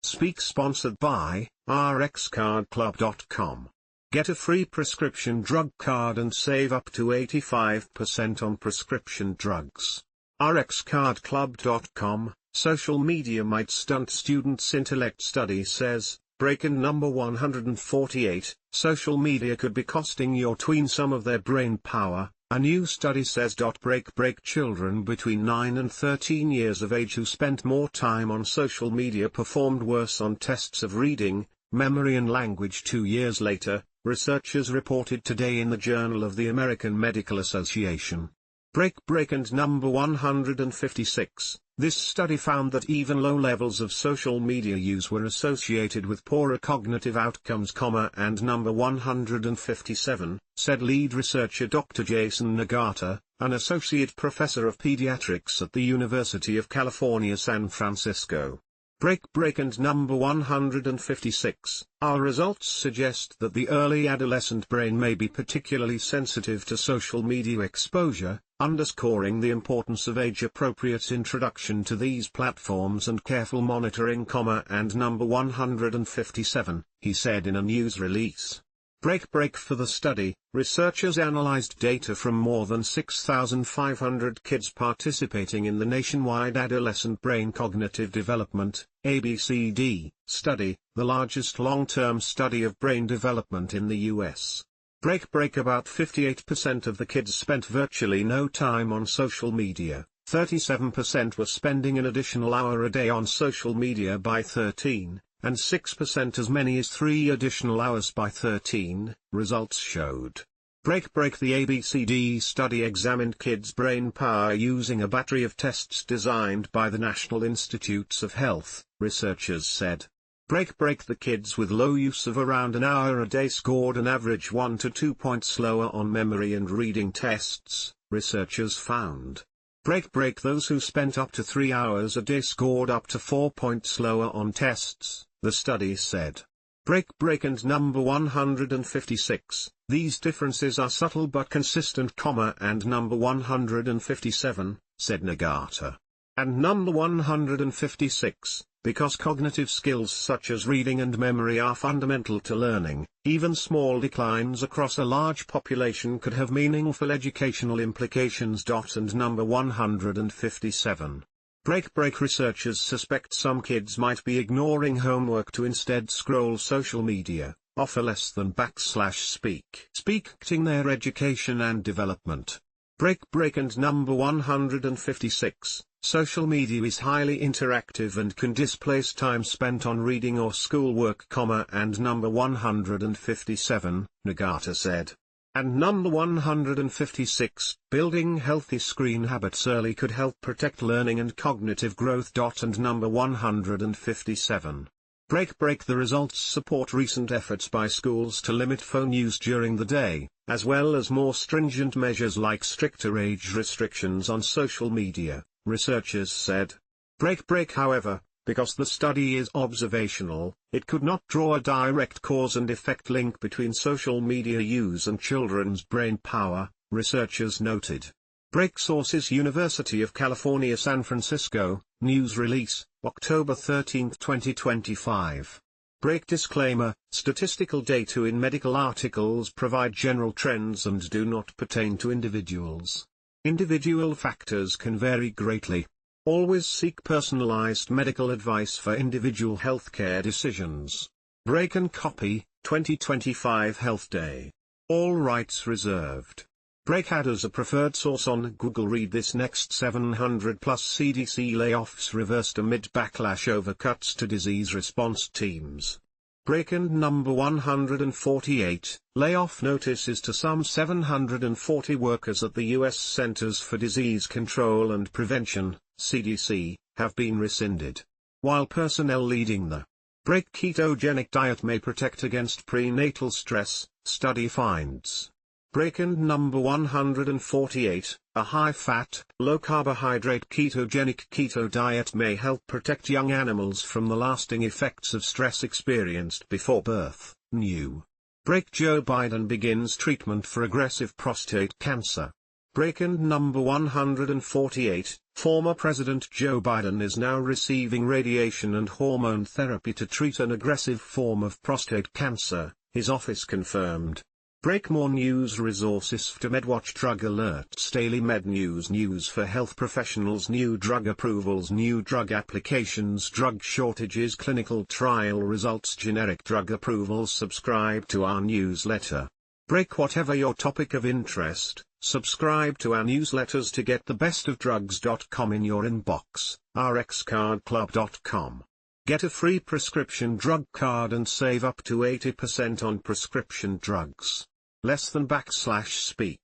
Speak sponsored by rxcardclub.com. Get a free prescription drug card and save up to 85% on prescription drugs. rxcardclub.com. Social media might stunt students' intellect. Study says, break-in number 148, social media could be costing your tween some of their brain power. A new study says. Break children between 9 and 13 years of age who spent more time on social media performed worse on tests of reading, memory and language 2 years later, researchers reported today in the Journal of the American Medical Association. Break and number 156, this study found that even low levels of social media use were associated with poorer cognitive outcomes, and number 157, said lead researcher Dr. Jason Nagata, an associate professor of pediatrics at the University of California, San Francisco. Break and number 156, our results suggest that the early adolescent brain may be particularly sensitive to social media exposure, underscoring the importance of age-appropriate introduction to these platforms and careful monitoring, and number 157, he said in a news release. Break for the study, researchers analyzed data from more than 6,500 kids participating in the nationwide Adolescent Brain Cognitive Development, ABCD, study, the largest long-term study of brain development in the U.S. About 58% of the kids spent virtually no time on social media, 37% were spending an additional hour a day on social media by 13, and 6% as many as 3 additional hours by 13, results showed. The ABCD study examined kids' brain power using a battery of tests designed by the National Institutes of Health, researchers said. The kids with low use of around an hour a day scored an average 1 to 2 points lower on memory and reading tests, researchers found. Those who spent up to 3 hours a day scored up to 4 points lower on tests, the study said. And number 156, these differences are subtle but consistent, and number 157, said Nagata. And number 156, because cognitive skills such as reading and memory are fundamental to learning, even small declines across a large population could have meaningful educational implications. And number 157. Researchers suspect some kids might be ignoring homework to instead scroll social media, offer less than speaking their education and development. And number 156, social media is highly interactive and can displace time spent on reading or schoolwork, and number 157, Nagata said. And number 156, building healthy screen habits early could help protect learning and cognitive growth. And number 157. The results support recent efforts by schools to limit phone use during the day, as well as more stringent measures like stricter age restrictions on social media, researchers said. However, because the study is observational, it could not draw a direct cause and effect link between social media use and children's brain power, researchers noted. Sources: University of California, San Francisco, news release, October 13, 2025. Disclaimer: statistical data in medical articles provide general trends and do not pertain to individuals. Individual factors can vary greatly. Always seek personalized medical advice for individual healthcare decisions. And copy, 2025 Health Day. All rights reserved. Ad as a preferred source on Google. Read this next: 700 plus CDC layoffs reversed amid backlash over cuts to disease response teams. And number 148, layoff notices to some 740 workers at the U.S. Centers for Disease Control and Prevention, CDC, have been rescinded. While personnel leading the ketogenic diet may protect against prenatal stress, study finds. And number 148, a high-fat, low-carbohydrate ketogenic keto diet may help protect young animals from the lasting effects of stress experienced before birth. New. Joe Biden begins treatment for aggressive prostate cancer. Breaking number 148, former President Joe Biden is now receiving radiation and hormone therapy to treat an aggressive form of prostate cancer, his office confirmed. Break more news resources to MedWatch Drug Alerts Daily Med News for health professionals, new drug approvals, new drug applications, drug shortages, clinical trial results, generic drug approvals. Subscribe to our newsletter. Break whatever your topic of interest. Subscribe to our newsletters to get the best of drugs.com in your inbox, rxcardclub.com. Get a free prescription drug card and save up to 80% on prescription drugs. Less than /speak.